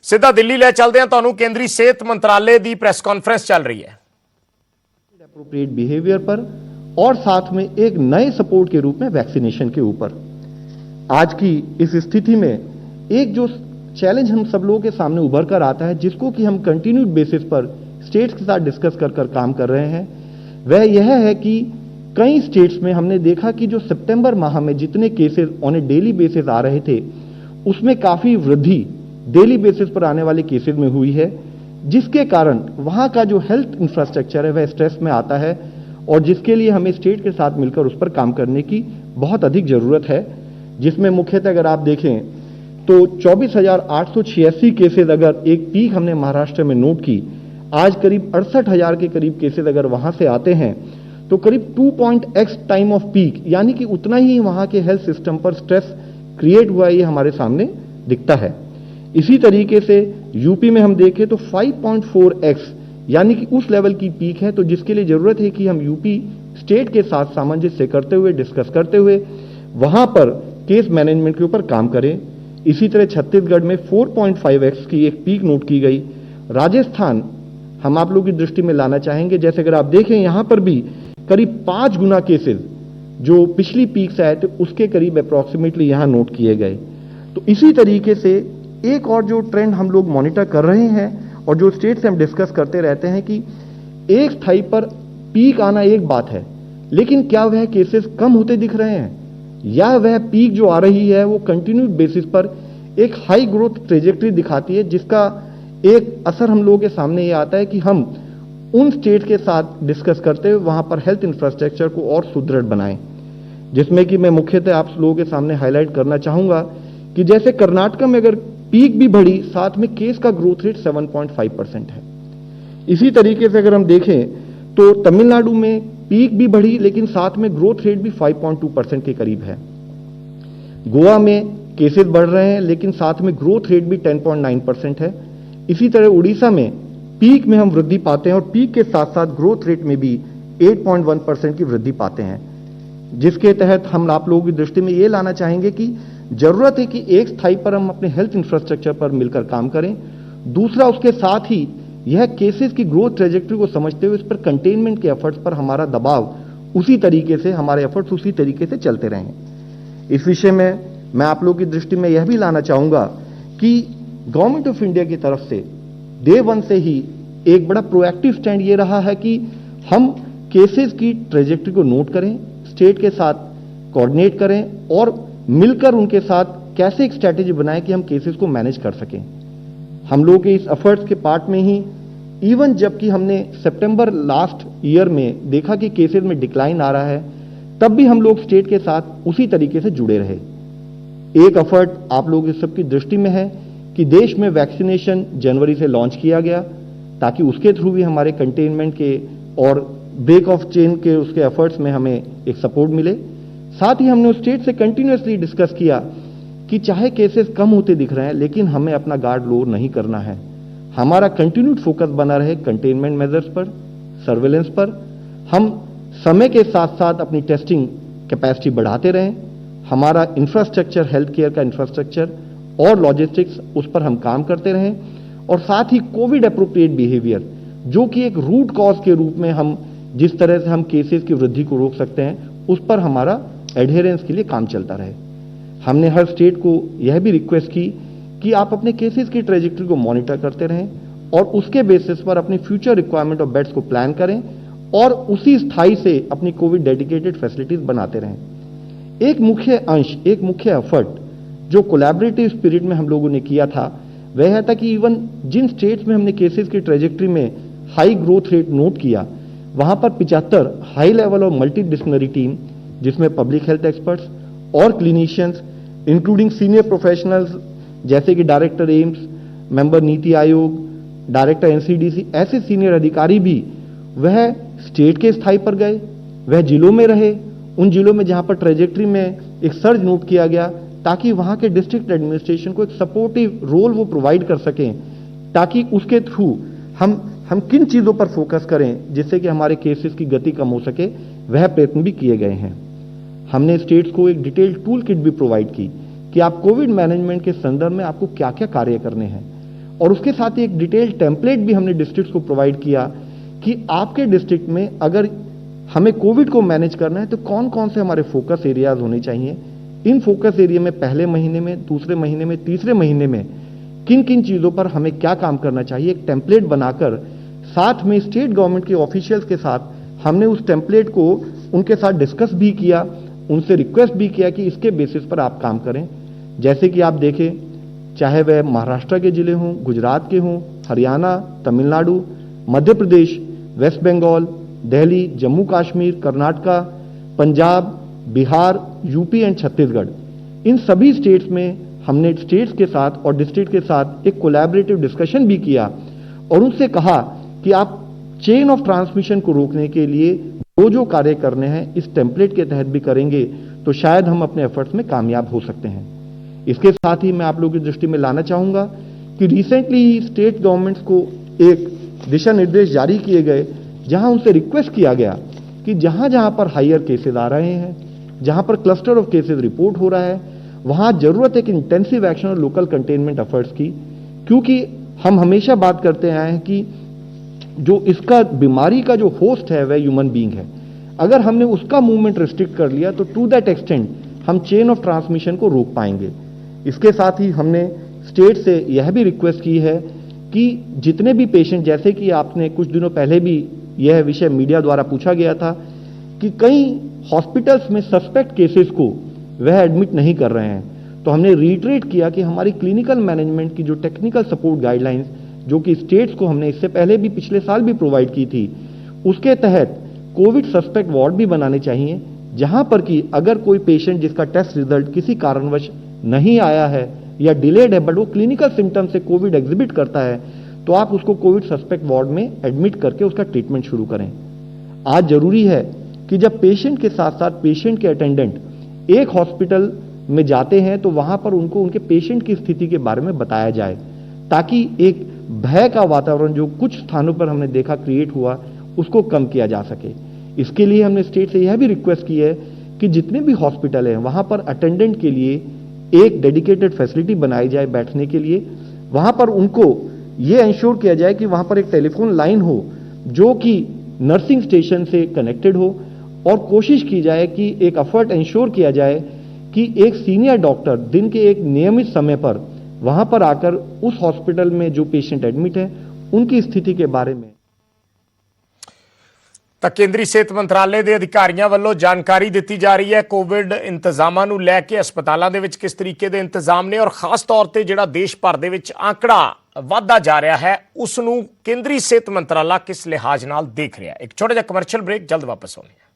ਸਿੱਧਾ ਦਿੱਲੀ ਲੈ ਚੱਲਦੇ ਹਾਂ ਤੁਹਾਨੂੰ। ਕੇਂद्रीय सेहत मंत्रालय ਦੀ ਪ੍ਰੈਸ ਕਾਨਫਰੰਸ ਚੱਲ ਰਹੀ है। एप्रोप्रिएट बिहेवियर पर और साथ में एक नए सपोर्ट के रूप में वैक्सीनेशन के ऊपर आज की इस स्थिति में एक जो चैलेंज हम सब लोगों के सामने उभर कर आता है, जिसको कि हम कंटिन्यूड बेसिस पर स्टेट्स के साथ डिस्कस कर काम कर रहे हैं, वह यह है कि कई स्टेट्स में हमने देखा कि जो सितंबर माह में जितने cases on a daily basis आ रहे थे, उसमें काफी वृद्धि डेली बेसिस पर आने वाले केसेस में हुई है, जिसके कारण वहां का जो हेल्थ इंफ्रास्ट्रक्चर है वह स्ट्रेस में आता है और जिसके लिए हमें स्टेट के साथ मिलकर उस पर काम करने की बहुत अधिक जरूरत है। जिसमें मुख्यतः अगर आप देखें तो 24,886 केसेस अगर एक पीक हमने महाराष्ट्र में नोट की, आज करीब 68,000 के करीब केसेस अगर वहां से आते हैं तो करीब 2.x टाइम ऑफ पीक, यानी कि उतना ही वहां के हेल्थ सिस्टम पर स्ट्रेस क्रिएट हुआ, ये हमारे सामने दिखता है। इसी तरीके से यूपी में हम देखें तो 5.4x यानी कि उस लेवल की पीक है, तो जिसके लिए जरूरत है कि हम यूपी स्टेट के साथ सामंजस्य करते हुए, डिस्कस करते हुए वहां पर केस मैनेजमेंट के ऊपर काम करें। इसी तरह छत्तीसगढ़ में 4.5x की एक पीक नोट की गई। राजस्थान हम आप लोगों की दृष्टि में लाना चाहेंगे, जैसे अगर आप देखें यहां पर भी करीब 5 गुना केसेस जो पिछली पीक से आए थे उसके करीब अप्रोक्सीमेटली यहां नोट किए गए। तो इसी तरीके से एक और जो ट्रेंड हम लोग मॉनिटर कर रहे हैं और जो स्टेट से हम डिस्कस करते रहते हैं कि एक स्थाई पर पीक आना एक बात है, लेकिन क्या वह केसेस कम होते दिख रहे हैं या वह पीक जो आ रही है वो कंटिन्यूड बेसिस पर एक हाई ग्रोथ ट्रेजेक्टरी दिखाती है, जिसका एक असर हम लोगों के सामने ये आता है कि हम उन स्टेट के साथ डिस्कस करते हुए वहां पर हेल्थ इंफ्रास्ट्रक्चर को और सुदृढ़ बनाएं। जिसमें कि मैं मुख्यतः आप लोगों के सामने हाईलाइट करना चाहूंगा कि जैसे कर्नाटक में अगर पीक भी बढ़ी, साथ में केस का ग्रोथ रेट 7.5% है। इसी तरीके से अगर हम देखें तो तमिलनाडु में पीक भी बढ़ी लेकिन साथ में ग्रोथ रेट भी 5.2% के करीब है। गोवा में केसेस बढ़ रहे हैं लेकिन साथ में ग्रोथ रेट भी 10.9% है। इसी तरह उड़ीसा में पीक में हम वृद्धि पाते हैं और पीक के साथ साथ ग्रोथ रेट में भी 8.1% की वृद्धि पाते हैं, जिसके तहत हम आप लोगों की दृष्टि में ये लाना चाहेंगे कि जरूरत है कि एक स्थाई पर हम अपने हेल्थ इंफ्रास्ट्रक्चर पर मिलकर काम करें। दूसरा, उसके साथ ही यह केसेस की ग्रोथ ट्रेजेक्टरी को समझते हुए इस पर कंटेनमेंट के एफर्ट्स पर हमारा दबाव उसी तरीके से, हमारे एफर्ट्स उसी तरीके से चलते रहें। इस विषय में मैं आप लोगों की दृष्टि में यह भी लाना चाहूंगा कि गवर्नमेंट ऑफ इंडिया की तरफ से डे वन से ही एक बड़ा प्रोएक्टिव स्टैंड ये रहा है कि हम केसेस की ट्रेजेक्टरी को नोट करें, स्टेट के साथ कोऑर्डिनेट करें और मिलकर उनके साथ कैसे एक स्ट्रैटेजी बनाएं कि हम केसेस को मैनेज कर सकें। हम लोगों के इस एफर्ट्स के पार्ट में ही इवन जबकि हमने सितंबर लास्ट ईयर में देखा कि केसेस में डिक्लाइन आ रहा है, तब भी हम लोग स्टेट के साथ उसी तरीके से जुड़े रहे। एक एफर्ट आप लोग इस सबकी दृष्टि में है कि देश में वैक्सीनेशन जनवरी से लॉन्च किया गया ताकि उसके थ्रू भी हमारे कंटेनमेंट के और ब्रेक ऑफ चेन के उसके एफर्ट्स में हमें एक सपोर्ट मिले। साथ ही हमने उस स्टेट से कंटिन्यूअसली डिस्कस किया कि चाहे केसेस कम होते दिख रहे हैं लेकिन हमें अपना गार्ड लोअर नहीं करना है। हमारा कंटिन्यूड फोकस बना रहे कंटेनमेंट मेजर्स पर, सर्वेलेंस पर। हम समय के साथ साथ अपनी टेस्टिंग कैपेसिटी बढ़ाते रहें। हमारा इंफ्रास्ट्रक्चर, हेल्थ केयर का इंफ्रास्ट्रक्चर और लॉजिस्टिक्स, उस पर हम काम करते रहें। और साथ ही कोविड एप्रोप्रिएट बिहेवियर, जो कि एक रूट कॉज के रूप में हम जिस तरह से हम केसेस की वृद्धि को रोक सकते हैं, उस पर हमारा एडहेरेंस के लिए काम चलता रहे। हमने हर स्टेट को यह भी रिक्वेस्ट की कि आप अपने केसेस की ट्रेजेक्टरी को मॉनिटर करते रहें और उसके बेसिस पर अपनी फ्यूचर रिक्वायरमेंट ऑफ बेड्स को प्लान करें और उसी स्थाई से अपनी कोविड डेडिकेटेड फैसिलिटीज बनाते रहें। एक मुख्य अंश, एक मुख्य एफर्ट जो कोलैबोरेटिव स्पिरिट में हम लोगों ने किया था, वह था कि इवन जिन स्टेट्स में हमने केसेस की ट्रेजेक्टरी में हाई ग्रोथ रेट नोट किया, वहां पर 75 हाई लेवल और मल्टी डिसिप्लिनरी टीम, जिसमें पब्लिक हेल्थ एक्सपर्ट्स और क्लिनिशियंस इंक्लूडिंग सीनियर प्रोफेशनल्स जैसे कि director AIIMS, member NITI Aayog, director NCDC, ऐसे सीनियर अधिकारी भी वह स्टेट के स्थाई पर गए, वह जिलों में रहे, उन जिलों में जहां पर ट्रेजेक्टरी में एक सर्ज नोट किया गया, ताकि वहां के डिस्ट्रिक्ट एडमिनिस्ट्रेशन को एक सपोर्टिव रोल वो प्रोवाइड कर सकें, ताकि उसके थ्रू हम किन चीजों पर फोकस करें जिससे कि हमारे केसेस की गति कम हो सके, वह प्रयत्न भी किए गए हैं। हमने स्टेट्स को एक डिटेल्ड टूल किट भी प्रोवाइड की कि आप कोविड मैनेजमेंट के संदर्भ में आपको क्या क्या कार्य करने हैं और उसके साथ ही एक डिटेल टेम्पलेट भी हमने डिस्ट्रिक्ट को प्रोवाइड किया कि आपके डिस्ट्रिक्ट में अगर हमें कोविड को मैनेज करना है तो कौन कौन से हमारे फोकस एरियाज होने चाहिए, इन फोकस एरिया में पहले महीने में, दूसरे महीने में, तीसरे महीने में किन किन चीज़ों पर हमें क्या काम करना चाहिए, एक टेम्पलेट बनाकर साथ में स्टेट गवर्नमेंट के ऑफिशियल्स के साथ हमने उस टेम्पलेट को उनके साथ डिस्कस भी किया, उनसे रिक्वेस्ट भी किया कि इसके बेसिस पर आप काम करें। जैसे कि आप देखें, चाहे वह महाराष्ट्र के जिले हों, गुजरात के हों, Haryana, Tamil Nadu, Madhya Pradesh, west Bengal, Delhi, Jammu Kashmir, Karnataka, Punjab, Bihar, UP and Chhattisgarh, इन सभी स्टेट्स में हमने स्टेट्स के साथ और डिस्ट्रिक्ट के साथ एक कोलैबोरेटिव डिस्कशन भी किया और उनसे कहा कि आप चेन ऑफ ट्रांसमिशन को रोकने के लिए जो कार्य करने हैं इस टेम्पलेट के तहत भी करेंगे तो शायद हम अपने एफर्ट्स में कामयाब हो सकते हैं। इसके साथ ही मैं आप लोगों की दृष्टि में लाना चाहूंगा कि रिसेंटली स्टेट गवर्नमेंट्स को एक दिशा निर्देश जारी किए गए जहां उनसे रिक्वेस्ट किया गया कि जहां जहां पर हायर केसेस आ रहे हैं, जहां पर क्लस्टर ऑफ केसेस रिपोर्ट हो रहा है, वहां जरूरत है कि इंटेंसिव एक्शन और लोकल कंटेनमेंट एफर्ट्स की, क्योंकि हम हमेशा बात करते आए हैं कि जो इसका बीमारी का जो होस्ट है वह ह्यूमन बीइंग है। अगर हमने उसका मूवमेंट रिस्ट्रिक्ट कर लिया तो टू दैट एक्सटेंट हम चेन ऑफ ट्रांसमिशन को रोक पाएंगे। इसके साथ ही हमने स्टेट से यह भी रिक्वेस्ट की है कि जितने भी पेशेंट, जैसे कि आपने कुछ दिनों पहले भी यह विषय मीडिया द्वारा पूछा गया था कि कई हॉस्पिटल्स में सस्पेक्ट केसेस को वह एडमिट नहीं कर रहे हैं, तो हमने रीट्रेट किया कि हमारी क्लिनिकल मैनेजमेंट की जो टेक्निकल सपोर्ट गाइडलाइंस जो कि स्टेट्स को हमने इससे पहले भी पिछले साल भी प्रोवाइड की थी, उसके तहत कोविड सस्पेक्ट वार्ड भी बनाने चाहिए, जहां पर कि अगर कोई पेशेंट जिसका टेस्ट रिजल्ट किसी कारणवश नहीं आया है या डिलेड है बट वो क्लिनिकल सिम्टम से कोविड एग्जिबिट करता है तो आप उसको कोविड सस्पेक्ट वार्ड में एडमिट करके उसका ट्रीटमेंट शुरू करें। आज जरूरी है कि जब पेशेंट के साथ साथ पेशेंट के अटेंडेंट एक हॉस्पिटल में जाते हैं तो वहां पर उनको उनके पेशेंट की स्थिति के बारे में बताया जाए, ताकि एक भय का वातावरण जो कुछ स्थानों पर हमने देखा क्रिएट हुआ उसको कम किया जा सके। इसके लिए हमने स्टेट से यह भी रिक्वेस्ट की है कि जितने भी हॉस्पिटल हैं वहां पर अटेंडेंट के लिए एक डेडिकेटेड फैसिलिटी बनाई जाए बैठने के लिए। वहां पर उनको यह इंश्योर किया जाए कि वहां पर एक टेलीफोन लाइन हो जो कि नर्सिंग स्टेशन से कनेक्टेड हो, और कोशिश की जाए कि एक एफर्ट इंश्योर किया जाए कि एक सीनियर डॉक्टर दिन के एक नियमित समय पर वहां पर आकर उस हॉस्पिटल में जो पेशेंट एडमिट है उनकी स्थिति के बारे में। ਤਾਂ ਕੇਂਦਰੀ ਸਿਹਤ ਮੰਤਰਾਲੇ ਦੇ ਅਧਿਕਾਰੀਆਂ ਵੱਲੋਂ ਜਾਣਕਾਰੀ ਦਿੱਤੀ ਜਾ ਰਹੀ ਹੈ ਕੋਵਿਡ ਇੰਤਜ਼ਾਮਾਂ ਨੂੰ ਲੈ ਕੇ, ਹਸਪਤਾਲਾਂ ਦੇ ਵਿੱਚ ਕਿਸ ਤਰੀਕੇ ਦੇ ਇੰਤਜ਼ਾਮ ਨੇ ਔਰ ਖਾਸ ਤੌਰ ਤੇ ਜਿਹੜਾ ਦੇਸ਼ ਭਰ ਦੇ ਵਿੱਚ ਆંકੜਾ ਵਧਦਾ ਜਾ ਰਿਹਾ ਹੈ ਉਸ ਨੂੰ ਕੇਂਦਰੀ ਸਿਹਤ ਮੰਤਰਾਲਾ ਕਿਸ ਲਿਹਾਜ਼ ਨਾਲ ਦੇਖ ਰਿਹਾ ਹੈ। ਇੱਕ ਛੋਟਾ ਜਿਹਾ ਕਮਰਸ਼ੀਅਲ ਬ੍ਰੇਕ, ਜਲਦ ਵਾਪਸ ਆਉਂਦੇ ਹਾਂ।